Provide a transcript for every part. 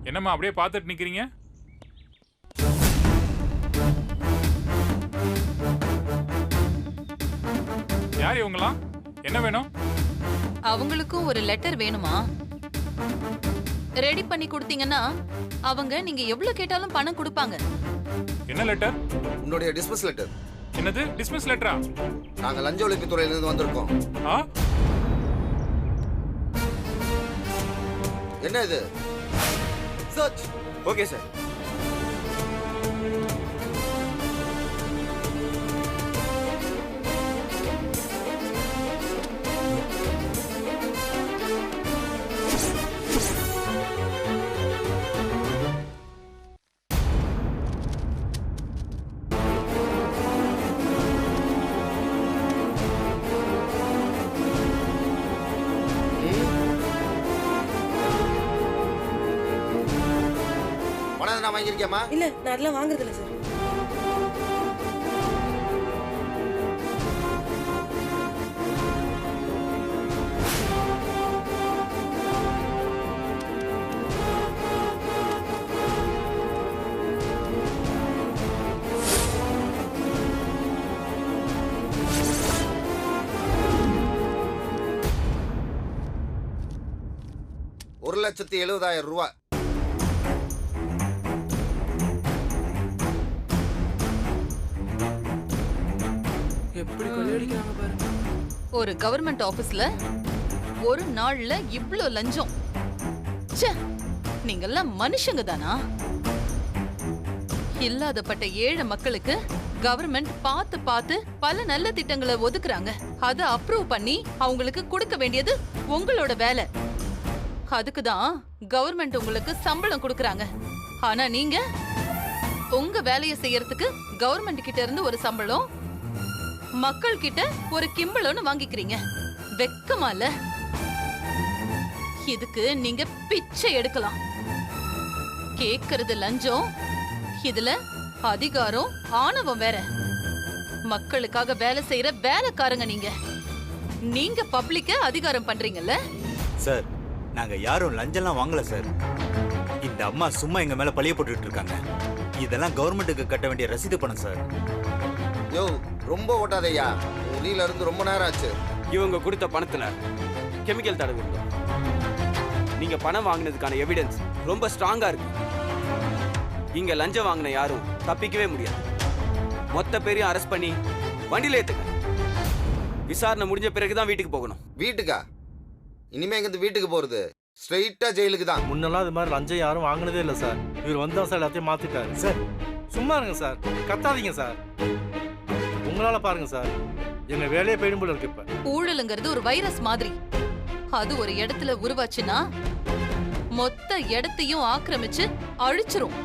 என்னம்மா அப்படியே பார்த்துட்டு நிக்கிறீங்க? யார் இவங்களாம்? என்ன வேணும்? அவங்களுக்கும் ஒரு லெட்டர் வேணுமா? ரெடி பண்ணி கொடுத்தீங்கன்னா அவங்க நீங்க எவ்வளவு கேட்டாலும் பணம் கொடுப்பாங்க. என்ன லெட்டர்? உன்னுடைய டிஸ்மிஸ் லெட்டர். என்னது டிஸ்மிஸ் லெட்டரா? நாங்க லஞ்ச ஒழிப்பு துறையிலிருந்து வந்திருக்கோம். என்ன இது? சர்ச். Okay sir. பணம் நான் வாங்கியிருக்கேம்மா? இல்ல நான் அதெல்லாம் வாங்குறது இல்ல சார். ₹1,70,000. எப்படி கொள்ளையடிக்கிறாங்க பாருங்க. ஒரு கவர்மெண்ட் ஆபீஸ்ல ஒரு நாள்ல இவ்ளோ லஞ்சம். ச்சே, நீங்கெல்லாம் மனுஷங்க தானா? இல்லாதப்பட்ட ஏழை மக்களுக்கு கவர்மெண்ட் பார்த்து பார்த்து பல நல்ல திட்டங்களை ஒதுக்குறாங்க. அதை அப்ரூவ் பண்ணி அவங்களுக்கு கொடுக்க வேண்டியது உங்களோட வேலை. அதுக்கு தான் கவர்மெண்ட் உங்களுக்கு சம்பளம் கொடுக்கறாங்க. ஆனா நீங்க உங்க வேலையை செய்யறதுக்கு கவர்மெண்ட் கிட்ட இருந்து ஒரு சம்பளம், மக்கள் கிட்ட ஒரு கிம்பளம்னு வாங்கிக்கிறீங்க. வெக்கமா இல்ல? இதுக்கு நீங்க பிச்சை எடுக்கலாம். கேக்குறது லஞ்சம், இதுல அதிகாரம் ஆணவம் வேற. மக்களுக்காக வேலை செய்யற வேலைக்காரங்க நீங்க. நீங்க பப்ளிக்க அதிகாரம் பண்றீங்கல்ல? சார், நாங்க யாரும் லஞ்சம்லாம் வாங்கல சார். இந்த அம்மா சும்மா எங்க மேல பழிய போட்டுட்டு இருக்காங்க. இதெல்லாம் கவர்மெண்ட்டுக்கு கட்ட வேண்டிய ரசீது பணம் சார். யோ, ரொம்ப ஓட்டாதையா. உளியில இருந்து ரொம்ப நேரம் ஆச்சு. இவங்க கொடுத்த பணத்துல கெமிக்கல் தடவி இருந்தோம். நீங்க பணம் வாங்கினதுக்கான எவிடன்ஸ் ரொம்ப ஸ்ட்ராங்கா இருக்கு. இங்க லஞ்சம் வாங்கின யாரும் தப்பிக்கவே முடியாது. மொத்த பேரையும் அரெஸ்ட் பண்ணி வண்டியில ஏத்துங்க. விசாரணை முடிஞ்ச பிறகுதான் வீட்டுக்கு போகணும். வீட்டுக்கா? இனிமே இங்க வீட்டுக்கு போறது ஸ்ட்ரைட்டா ஜெயிலுக்கு தான். முன்னெல்லாம் இது மாதிரி லஞ்சம் யாரும் வாங்கினதே இல்லை சார். இவர் வந்தா சார் எல்லாத்தையும் மாத்திட்டாரு சார். சும்மா இருங்க சார், கத்தாதீங்க சார். உங்களால பாருங்க சார், எங்க வேலையை போயிடும் போல இருக்கு. இப்ப ஊழலுங்கிறது ஒரு வைரஸ் மாதிரி. அது ஒரு இடத்துல உருவாச்சுன்னா மொத்த இடத்தையும் ஆக்கிரமிச்சு அழிச்சிரும்.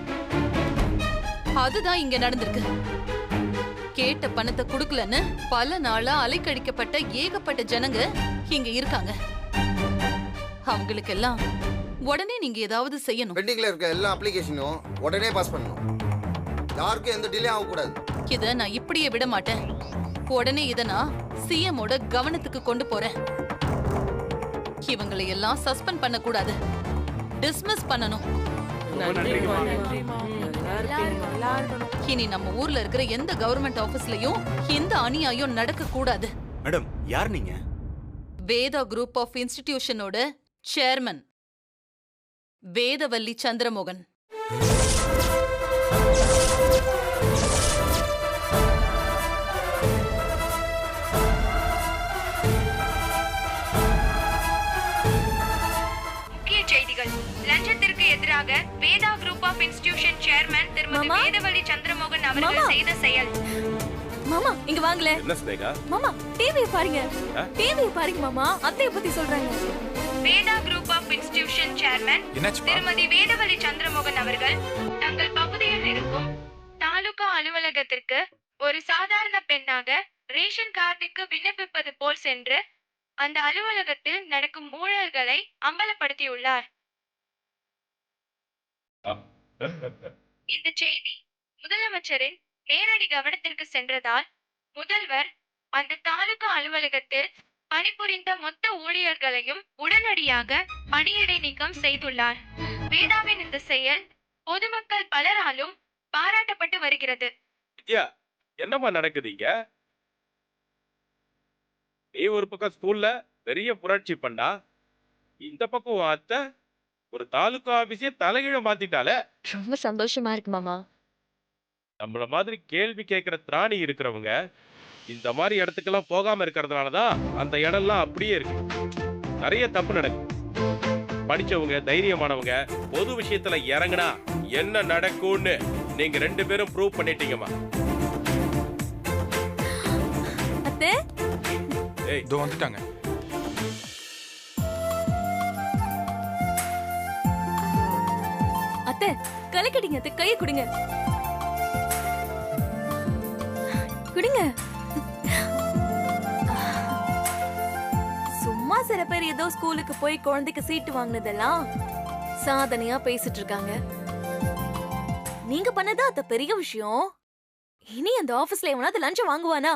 அதுதான் இங்க நடந்திருக்கு. கேட்ட பணத்தை குடுக்கலன்னு பல நாளா அலைக்கழிக்கப்பட்ட ஏகப்பட்ட ஜனங்க இங்க இருக்காங்க. அவங்களுக்கெல்லாம் உடனே நீங்க ஏதாவது செய்யணும். பெண்டிங்ல இருக்க எல்லா அப்ளிகேஷனும் உடனே பாஸ் பண்ணணும். யாருக்கும் எந்த டிலே ஆகக்கூடாது. இத நான் இப்படியே விட மாட்டேன். உடனே இத நான் சிஎமோட கவனத்துக்கு கொண்டு போறேன். இவங்களை எல்லாம் சஸ்பெண்ட் பண்ண கூடாது, டிஸ்மிஸ் பண்ணணும். இனி நம்ம ஊர்ல இருக்கிற எந்த கவர்மெண்ட் ஆபீஸ்லயும் இந்த அநியாயம் நடக்க கூடாது. மேடம், யார் நீங்க? வேதா குரூப் ஆஃப் இன்ஸ்டிடியூஷனோட சேர்மன் வேதவல்லி சந்திரமோகன். முக்கிய செய்திகள். லஞ்சத்திற்கு எதிராக Veda group of institution chairman திருமதி வேதவல்லி சந்திரமோகன் அவர்கள் செய்த செயல். மாமா இங்க வாங்களே. என்ன ஸ்னேகா? மாமா டிவி பாருங்க. டிவி பாருங்க மாமா, அத்தைய பத்தி சொல்றாங்க. Veda group of institution chairman திருமதி வேதவல்லி சந்திரமோகன் அவர்கள் தங்கள் பகுதியில் இருக்கும் தாலுகா அலுவலகத்திற்கு ஒரு சாதாரண பெண்ணாக ரேஷன் கார்டுக்கு விண்ணப்பிப்பது போல் சென்று அந்த அலுவலகத்தில் நடக்கும் ஊழல்களை அம்பலப்படுத்தியுள்ளார். இந்த செய்தி முதலமைச்சரின் நேரடி கவனத்திற்கு சென்றதால் முதல்வர் அந்த தாலுகா அலுவலகத்தில் பணிபுரிந்த மொத்த ஊழியர்களையும் உடனடியாக பணியிடை நீக்கம் செய்துள்ளார். வேதாவின் இந்த செயல் பொதுமக்கள் பலராலும் பாராட்டப்பட்டு வருகிறது. வித்யா, என்னம்மா நடக்குதுங்க? நீ ஒரு பக்கம் ஸ்கூல்ல பெரிய புரட்சி பண்ணா, இந்த பக்கம் அத்தை ஒரு தாலுகா ஆபீஸே தலைகீழ மாத்திட்டாலே. ரொம்ப சந்தோஷமா இருக்கு மாமா. நம்மள மாதிரி கேள்வி கேட்கிற திராணி இருக்கிறவங்க இந்த மாதிரி இடத்துக்கெல்லாம் போகாம இருக்கிறதுனாலதான் அந்த இடம்லாம் அப்படியே இருக்கு. நிறைய தப்பு நடக்குது. படிச்சவங்க, தைரியமானவங்க பொது விஷயத்துல இறங்குனா என்ன நடக்கும்னு நீங்க 2 பேரும் ப்ரூவ் பண்ணிட்டீங்கம்மா. அத்தை, ஏய், இதோ வந்துட்டாங்க. அத்தை கலக்கடிங்க அத்தை, கையை கொடுங்க. குடுங்க. சும்மா சில பேர் ஏதோ ஸ்கூலுக்கு போய் குழந்தைக்கு சீட்டு வாங்கினதெல்லாம் சாதனையா பேசிட்டு இருக்காங்க. நீங்க பண்ணது அத பெரிய விஷயம். இனி அந்த ஆபீஸ்ல எவனாவது லஞ்சம் வாங்குவானா?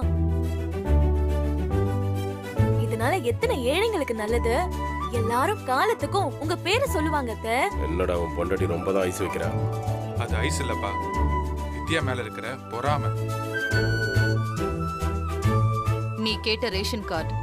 இதனால எத்தனை ஏழைங்களுக்கு நல்லது. எல்லாரும் காலத்துக்கும் உங்க பேரை சொல்லுவாங்க. அத்தை, என்னடா உன் பொண்டாட்டி ரொம்ப தான் ஐஸ் வைக்கிறா. அது ஐஸ் இல்லப்பா, வித்யா மேல இருக்கிற பொறாமை. நீ கேட்ட ரேஷன் கார்டு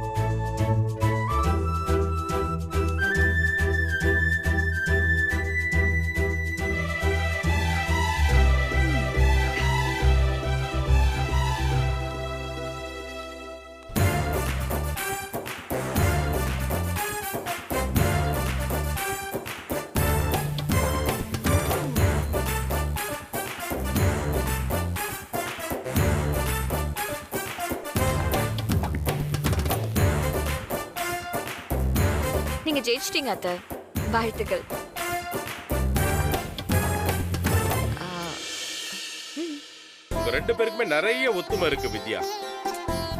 நீங்க ஜெயிச்சிட்டீங்க அத்தை, வாழ்த்துக்கள். உங்க 2 பேருக்குமே நிறைய ஒத்துமை இருக்கு வித்யா.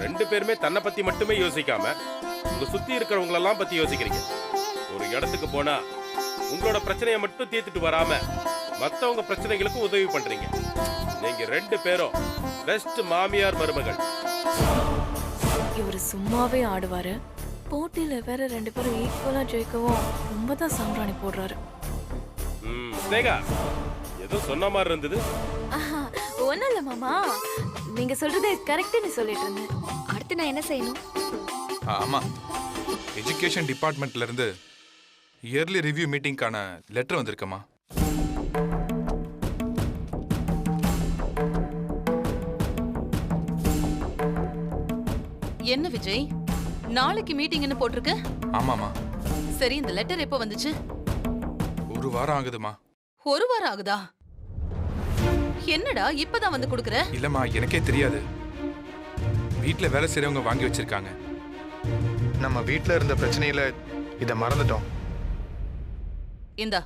2 பேருமே தன்னை பத்தி மட்டுமே யோசிக்காம உங்க சுத்தி இருக்கிறவங்களெல்லாம் பத்தி யோசிக்கிறீங்க. ஒரு இடத்துக்கு போனா உங்களோட பிரச்சனையை மட்டும் தீர்த்துட்டு வராம மத்தவங்க பிரச்சனைகளுக்கு உதவி பண்றீங்க. நீங்க 2 பேரும் பெஸ்ட் மாமியார் மருமகள். இவரு சும்மாவே ஆடுவாரு, போட்டியில வேற 2 பேரும் ஈக்குவலா ஜெயிக்கவும் ரொம்ப தான் சாம்பிராணி போடுறாரு. ஸ்னேகா, ஏதோ சொன்ன மாதிரி இருந்தது. ஒண்ணும் இல்ல மாமா, நீங்க சொல்றது கரெக்ட்னு சொல்லிட்டு இருந்தேன். அடுத்து நான் என்ன செய்யணும்? ஆமா, எஜுகேஷன் டிபார்ட்மெண்ட்ல இருந்து இயர்லி ரிவ்யூ மீட்டிங்கான லெட்டர் வந்திருக்குமா? என்ன விஜய், நாளைக்கு மீட்டிங்னு போட்டிருக்க? ஆமாமா. சரி, இந்த லெட்டர் எப்போ வந்துச்சு? 1 வாரம் ஆகுதுமா. 1 வாரம் ஆகுதா? என்னடா இப்பதான் வந்து கொடுக்குற? இல்லம்மா, எனக்கே தெரியாது. வீட்ல வேலை செய்றவங்க வாங்கி வச்சிருக்காங்க. நம்ம வீட்ல இருந்த பிரச்சனையில இத மறந்துட்டோம். இந்தா.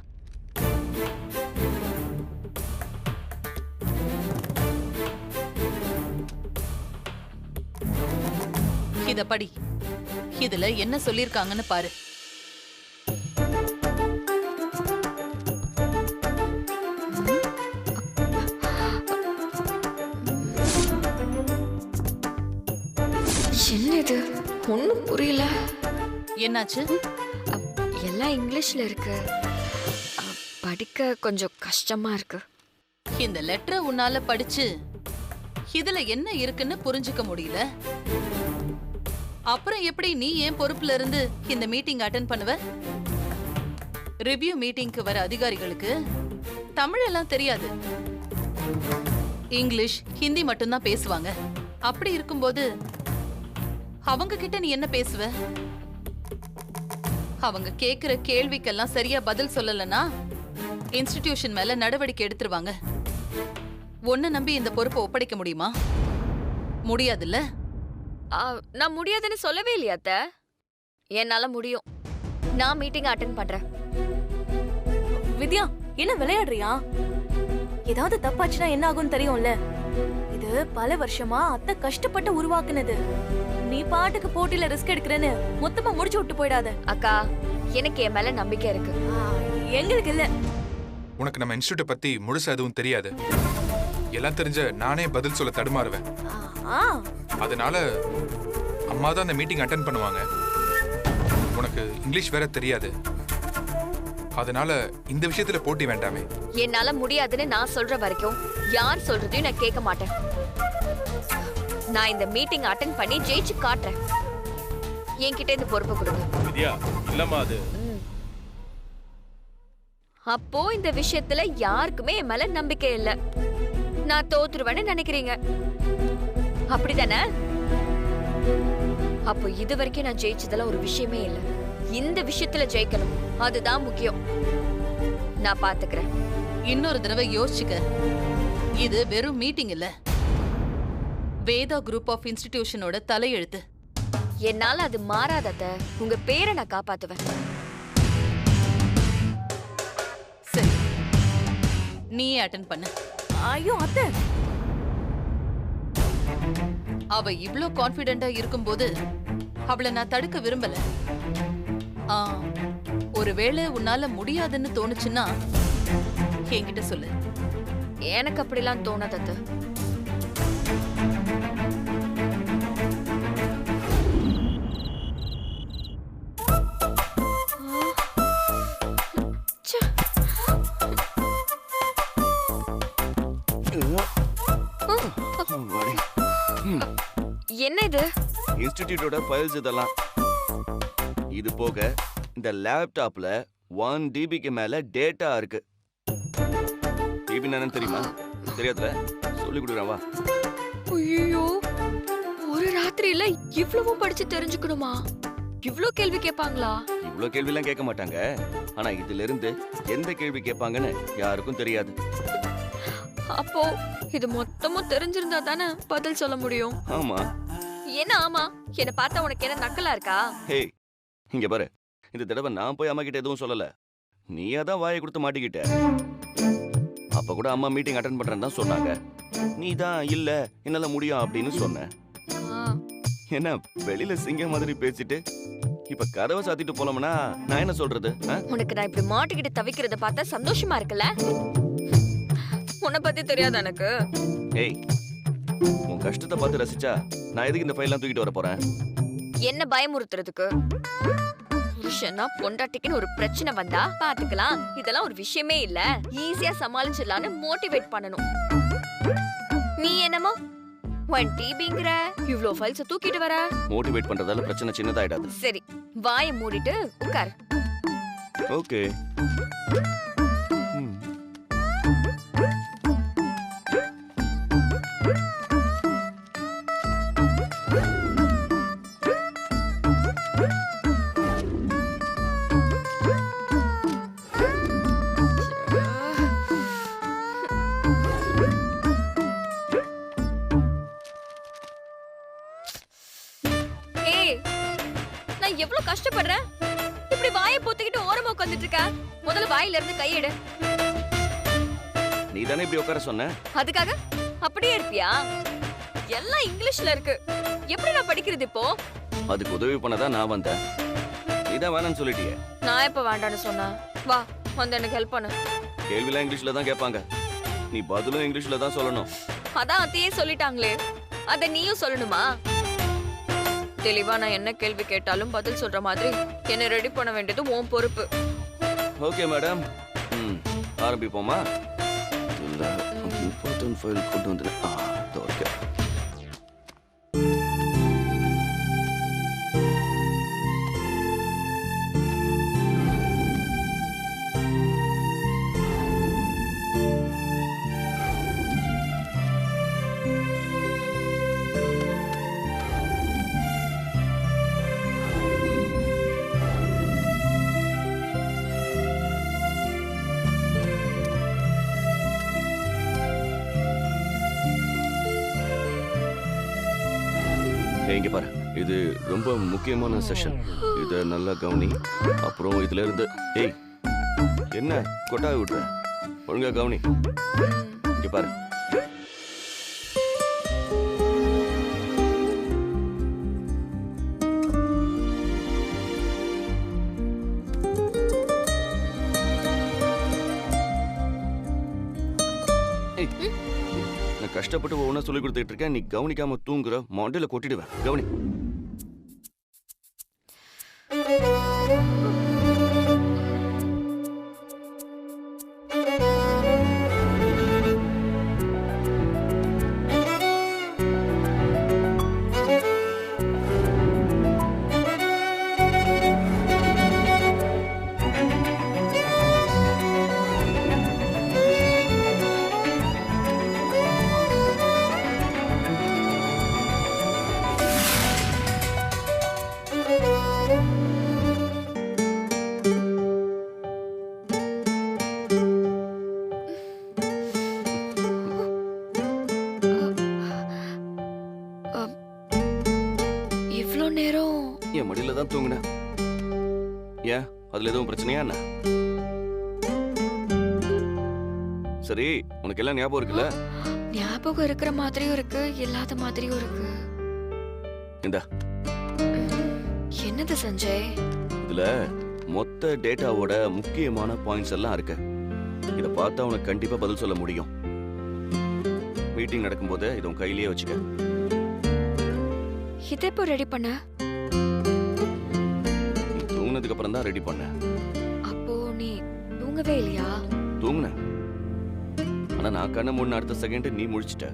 இத படி. இதுல என்ன சொல்லிருக்காங்கன்னு பாரு. என்ன இது? ஒண்ணும் புரியல. என்னாச்சு? எல்லாம் இங்கிலீஷ்ல இருக்கு. படிக்க கொஞ்சம் கஷ்டமா இருக்கு. இந்த லெட்டரை உன்னால படிச்சு இதுல என்ன இருக்குன்னு புரிஞ்சுக்க முடியல. அப்புறம் எப்படி நீ ஏன் பொறுப்புல இருந்து இந்த மீட்டிங் அட்டெண்ட் பண்ணுவ? ரிவ்யூ மீட்டிங்க்கு வர அதிகாரிகளுக்கு தமிழ் எல்லாம் தெரியாது. இங்கிலீஷ், ஹிந்தி மட்டும்தான் பேசுவாங்க. அப்படி இருக்கும்போது அவங்க கிட்ட நீ என்ன பேசுவ? அவங்க கேக்குற கேள்விக்கெல்லாம் சரியா பதில் சொல்லலனா இன்ஸ்டிடியூஷன் மேல நடவடிக்கை எடுத்துருவாங்க. ஒன்ன நம்பி இந்த பொறுப்பை ஒப்படைக்க முடியுமா? முடியாதுல்ல? நான் முடியாதுன்னு சொல்லவே இல்லையா அத்தை. என்னால முடியும். நான் மீட்டிங் அட்டெண்ட் பண்றேன். வித்யா, என்ன விளையாடுறியா? ஏதாவது தப்பாச்சுன்னா என்ன ஆகும் தெரியும்ல. இது பல வருஷமா அத்தை கஷ்டப்பட்டு உருவாக்குனது. நீ பாட்டுக்கு போட்டியில ரிஸ்க் எடுக்கிறேன்னு மொத்தமா முடிச்சு விட்டு போயிடாத. அக்கா, எனக்கு என் மேல நம்பிக்கை இருக்கு. எங்களுக்கு இல்ல. உனக்கு நம்ம இன்ஸ்டிடியூட் பத்தி முழுசா எதுவும் தெரியாது. எல்லாம் தெரிஞ்ச நானே பதில் சொல்ல தடுமாறுவேன். அதனால அம்மா தான் அந்த மீட்டிங் அட்டெண்ட் பண்ணுவாங்க. உனக்கு இங்கிலீஷ் வேற தெரியாது. அதனால இந்த விஷயத்துல போட்டி வேண்டாமே. என்னால முடியாதுன்னு நான் சொல்ற வரைக்கும் யார் சொல்றதையும் நான் கேட்க மாட்டேன். நான் இந்த மீட்டிங் அட்டெண்ட் பண்ணி ஜெயிச்சு காட்டுறேன். என்கிட்ட இந்த பொறுப்பை கொடுங்க. வித்யா, இல்லம்மா அது. அப்போ இந்த விஷயத்துல யாருக்குமே என் மேல நம்பிக்கை இல்ல. நான் தோத்துருவேன்னு நினைக்கிறீங்க, அப்படிதானே? அப்போ இது வரைக்கும் நான் ஜெயிச்சதுல ஒரு விஷயமே இல்ல. இந்த விஷயத்துல ஜெயிக்கணும், அதுதான் முக்கியம். நான் பாத்துக்கிறேன். இன்னொரு தடவை யோசிச்சுக்க. இது வெறும் மீட்டிங் இல்ல, வேதா குரூப் ஆஃப் இன்ஸ்டிடியூஷனோட தலையெழுத்து. என்னால அது மாறாதத. உங்க பேரை நான் காப்பாத்துவேன். சரி, நீயே அட்டெண்ட் பண்ணு. ஐயோ அத்தை, அவ இவ்ளோ கான்ஃபிடென்ட்டா இருக்கும்போது அவளை நான் தடுக்க விரும்பல. ஒருவேளை உன்னால முடியாதுன்னு தோணுச்சுன்னா என்கிட்ட சொல்லு. எனக்கு அப்படிலாம் தோணாதது. என்ன இது? இன்ஸ்டிடியூட்டோட ஃபைல்ஸ் இதெல்லாம். இது போக இந்த லேப்டாப்ல 1 DBக்கு மேல டேட்டா இருக்கு. டிபி என்னன்னு தெரியுமா? தெரியாதுல, சொல்லி கொடுக்குறேன் வா. ஐயோ, ஒரு ராத்திரியில இவ்வளவு படிச்சு தெரிஞ்சுக்கணுமா? இவ்ளோ கேள்வி கேட்பாங்களா? இவ்ளோ கேள்விலாம் கேட்க மாட்டாங்க. ஆனா இதுல இருந்து எந்த கேள்வி கேட்பாங்கன்னு யாருக்கும் தெரியாது. அப்போ இது மொத்தமும் தெரிஞ்சிருந்தா தானே பதில் சொல்ல முடியும். ஆமா. என்ன ஆமா? என்ன பார்த்தா உனக்கு என்ன நக்கலா இருக்கா? ஹே, இங்க பாரு. இந்த தடவை நான் போய் அம்மா கிட்ட எதுவும் சொல்லல. நீயா தான் வாயை கொடுத்து மாட்டிக்கிட்ட. அப்ப கூட அம்மா மீட்டிங் அட்டெண்ட் பண்றேன்னு தான் சொன்னாங்க. நீ தான் இல்ல என்னால முடியும் அப்படின்னு சொன்ன. என்ன வெளியில சிங்க மாதிரி பேசிட்டு இப்ப கதவை சாத்திட்டு போலாம்னா நான் என்ன சொல்றது? உனக்கு நான் இப்படி மாட்டிக்கிட்டு தவிக்கிறத பார்த்தா சந்தோஷமா இருக்குல்ல? உன்னை பத்தி தெரியாது எனக்கு. ஏய், உன் கஷ்டத்தை பார்த்து ரசிச்சா நான் எதுக்கு இந்த ஃபைல்லாம் தூக்கிட்டு வர போறேன்? என்ன பயமுறுத்துறதுக்கு? புருஷனா பொண்டாட்டிக்குன்னு ஒரு பிரச்சனை வந்தா பாத்துக்கலாம், இதெல்லாம் ஒரு விஷயமே இல்ல, ஈஸியா சமாளிச்சிடலான்னு மோட்டிவேட் பண்ணணும். நீ என்னமோ 1 TBங்கற இவ்ளோ ஃபைல்ஸ் தூக்கிட்டு வர. மோட்டிவேட் பண்றதால பிரச்சனை சின்னதாயிடாது. சரி, வாயை மூடிட்டு உட்கார். ஓகே. எவ்வளவு கஷ்டப்படுறேன். இப்படி வாயை பொத்திக்கிட்டு ஓரமா உட்கார்ந்துட்டு இருக்க. முதல்ல வாயில இருந்து கையெடு. நீ தானே இப்படி உட்கார சொன்ன. அதுக்காக அப்படியே இருப்பியா? எல்லாம் இங்கிலீஷ்ல இருக்கு, எப்படி நான் படிக்கிறது இப்போ? அதுக்கு உதவி பண்ணதா நான் வந்தேன். நீ தான் வேணாம்னு சொல்லிட்டியே. நான் எப்ப வேண்டான்னு சொன்னா? வா வந்து எனக்கு ஹெல்ப் பண்ணு. கேள்விலாம் இங்கிலீஷ்ல தான் கேட்பாங்க, நீ பதிலும் இங்கிலீஷ்ல தான் சொல்லணும். அதான் அத்தையே சொல்லிட்டாங்களே, அத நீயும் சொல்லணுமா? தெளிவா நான் என்ன கேள்வி கேட்டாலும் பதில் சொல்ற மாதிரி என்ன ரெடி பண்ண வேண்டியது உன் பொறுப்பு. ஓகே மேடம், ஆரம்பிப்போமா? இல்ல, இம்பார்ட்டன்ட் ஃபைல் கொண்டு வந்து ஓகே. இங்க பாரு, இது ரொம்ப முக்கியமான செஷன். இத நல்லா கவனி. அப்புறம் இதுல இருந்து ஏய், என்ன கொட்டாவி விட்டுற? ஒழுங்கா கவனி. இங்க பாரு, கஷ்டப்பட்டு ஒவ்வொன்றா சொல்லி கொடுத்துட்டு இருக்கேன், நீ கவனிக்காம தூங்குற. மொண்டையில கொட்டிடுவேன், கவனி. தூங்குனேன். ஏன் அதுல எதுவும் பிரச்சனையா என்ன? சரி, உனக்கு எல்லாம் ஞாபகம் இருக்குல்ல? ஞாபகம் இருக்கிற மாதிரியும் இருக்கு, இல்லாத மாதிரியும் இருக்கு. இந்தா. என்னது சஞ்சய்? இதுல மொத்த டேட்டாவோட முக்கியமான பாயிண்ட்ஸ் எல்லாம் இருக்கு. இத பார்த்தா உனக்கு கண்டிப்பா பதில் சொல்ல முடியும். மீட்டிங் நடக்கும்போது இதை உன் கையிலேயே வச்சுக்க. இதை எப்போ ரெடி பண்ண? நீ தூங்குனதுக்கு அப்புறம் தான் ரெடி பண்ண. அப்போ நீ தூங்கவே இல்லையா? தூங்குன. ஆனா நான் கண்ண மூடின அடுத்த செகண்ட் நீ முழிச்சிட்ட.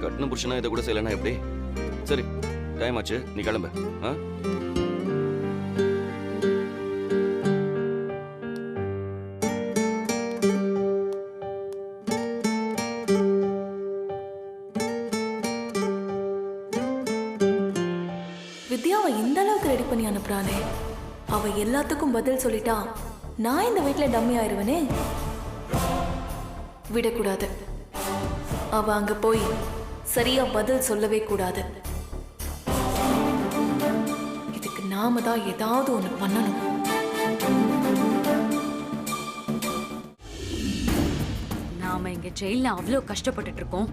கட்டின புருஷனா இதை கூட செய்யலனா எப்படி? சரி, டைம் ஆச்சு, நீ கிளம்பு. வித்யாவை இந்த அளவுக்கு ரெடி பண்ணி அனுப்புறானே, அவ எல்லாத்துக்கும் பதில் சொல்லிட்டா நான் இந்த வீட்டுல டம்மி ஆயிருவனே. விடக்கூடாது. அவ அங்க போய் சரியா பதில் சொல்லவே கூடாது. இதுக்கு நாம தான் ஏதாவது ஒண்ணு பண்ணணும். நாம இங்க ஜெயில அவ்வளோ கஷ்டப்பட்டுட்டு இருக்கோம்.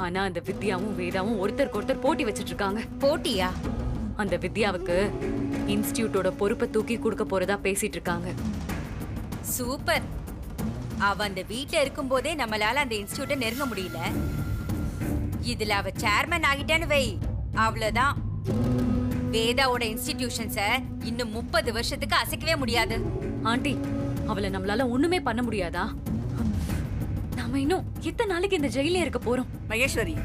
ஆனா அந்த வித்யாவும் வேதாவும் ஒருத்தருக்கு ஒருத்தர் போட்டி வச்சிட்டு இருக்காங்க. போட்டியா? அந்த வித்யாவுக்கு இன்ஸ்டிடியூட்டோட பொறுப்பை தூக்கி கொடுக்க போறதா பேசிட்டு இருக்காங்க. சூப்பர். அவ அந்த வீட்டுல இருக்கும் போதே நம்மளால அந்த இன்ஸ்டிடியூட்டை நெருங்க முடியல. இதுல அவ சேர்மன் ஆகிட்டான்னு வை, அவ்வளவுதான். வேதாவோட இன்ஸ்டிடியூஷன்ஸ இன்னும் 30 வருஷத்துக்கு அசைக்கவே முடியாது. ஆண்டி, அவளை நம்மளால ஒண்ணுமே பண்ண முடியாதா? நாம இன்னும் எத்தனை நாளைக்கு இந்த ஜெயிலே இருக்க போறோம்? மகேஸ்வரி,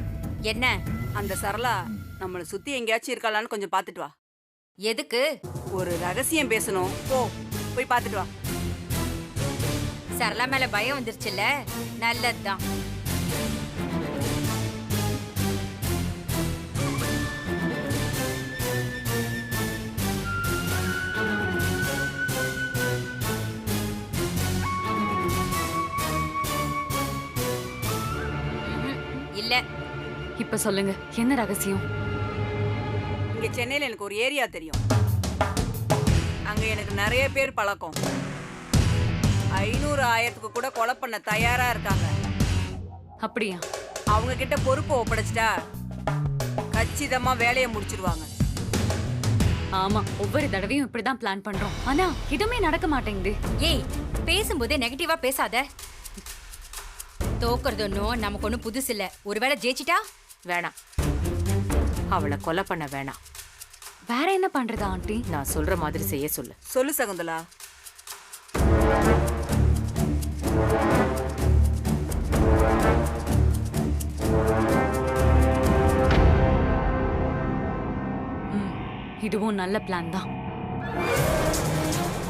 என்ன? அந்த சரளா நம்மள சுத்தி எங்கேயாச்சும் இருக்காளான்னு கொஞ்சம் பாத்துட்டு வா. எதுக்கு? ஒரு ரகசியம் பேசணும். போய் பாத்துட்டு வா. சரளா மேல பயம் வந்துருச்சுல்ல, நல்லதுதான். இல்ல. இப்ப சொல்லுங்க, என்ன ரகசியம்? இங்க சென்னையில எனக்கு ஒரு ஏரியா தெரியும். அங்க எனக்கு நிறைய பேர் பழக்கம். 500 1000க்கு கூட கொலை பண்ண தயாரா இருக்காங்க. அப்படியா? அவங்க கிட்ட பொறுப்பு ஒப்படைச்சிட்டா கச்சிதமா வேலையை முடிச்சிருவாங்க. ஆமா, ஒவ்வொரு தடவையும் இப்படிதான் பிளான் பண்றோம். ஆனா எதுவுமே நடக்க மாட்டேங்குது. ஏய், பேசும்போதே நெகட்டிவா பேசாத. தோக்குறது ஒன்றும் நமக்கு ஒன்றும் புதுசு இல்ல. ஒருவேளை ஜெயிச்சிட்டா வேணாம், அவளை கொலை பண்ண வேணாம். வேற என்ன பண்றது ஆண்டி? நான் சொல்ற மாதிரி செய்ய சொல்லு. சொல்லு சகுந்தலா. இதுவும் நல்ல பிளான் தான்.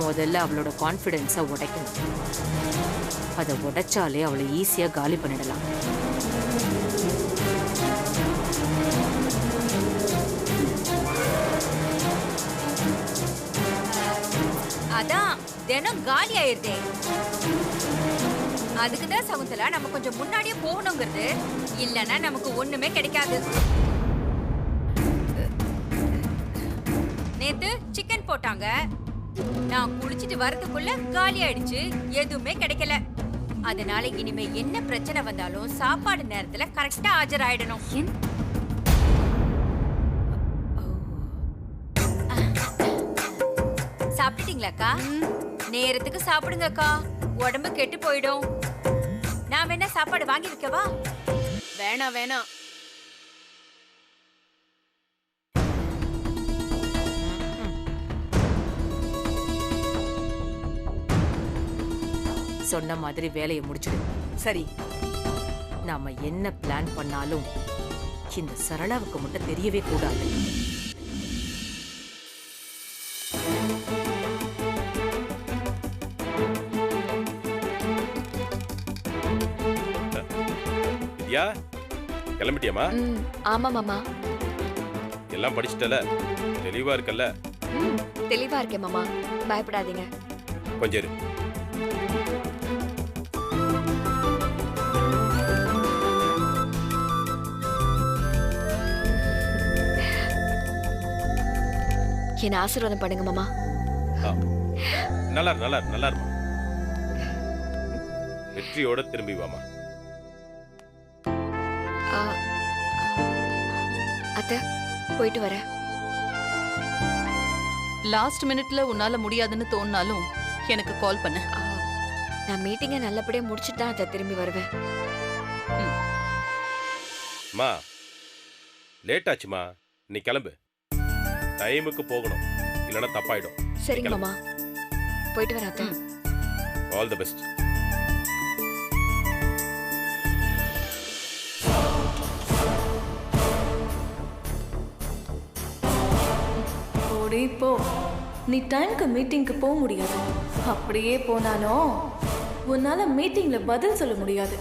முதல்ல அவளோட கான்ஃபிடென்ஸை உடைக்கணும். அதை உடைச்சாலே அவளை ஈஸியா காலி பண்ணிடலாம். அதான் தினம் காலி ஆயிருதே. அதுக்குதான் சகுந்தலா நம்ம கொஞ்சம் முன்னாடியே போகணுங்கிறது. இல்லைன்னா நமக்கு ஒண்ணுமே கிடைக்காது. நேத்து சிக்கன் போட்டாங்க, நான் குளிச்சிட்டு வரதுக்குள்ள காலி ஆயிடுச்சு. எதுவுமே கிடைக்கல. அதனால இனிமே என்ன பிரச்சனை வந்தாலும் சாப்பாடு நேரத்துல கரெக்டா ஆஜராயிடணும். சாப்பிட்டீங்களாக்கா? நேரத்துக்கு சாப்பிடுங்கக்கா, உடம்பு கெட்டு போயிடும். நான் வேணா சாப்பாடு வாங்கி வைக்கவா? வேணாம் வேணாம். சொன்ன மாதிரி வேலையை முடிச்சிடு. சரி, நாம என்ன பிளான் பண்ணாலும் இந்த சரளாவுக்கு மட்டும் தெரியவே கூடாது. வித்யா, கிளம்பிட்டியாமா? ஆமா மாமா. எல்லாம் படிச்சிட்டல? தெளிவா இருக்கல்ல? தெளிவா இருக்கேன் மாமா, பயப்படாதீங்க. கொஞ்சம் இரு. என்ன ஆசீர்வாதம் பண்ணுங்க மாமா. நல்லா நல்லா நல்லா இருமா. வெற்றியோட திரும்பி வாமா. அத்தை போயிட்டு வரேன். லாஸ்ட் மினிட்ல உன்னால முடியாதுன்னு தோணினாலும் எனக்கு கால் பண்ணு. நான் மீட்டிங்கை நல்லபடியா முடிச்சிட்டு தான் அத்தை திரும்பி வருவேன். மா லேட் ஆச்சுமா, நீ கிளம்பு. டைமுக்கு போகணும், இல்லைன்னா தப்பாயிடும். சரிங்க மாமா, போயிட்டு வரேன் அத்தை. All the best. ஓடி போ. நீ டைம்க்கு மீட்டிங்க்கு போக முடியாது. அப்படியே போனாலும் உன்னால மீட்டிங்ல பதில் சொல்ல முடியாது.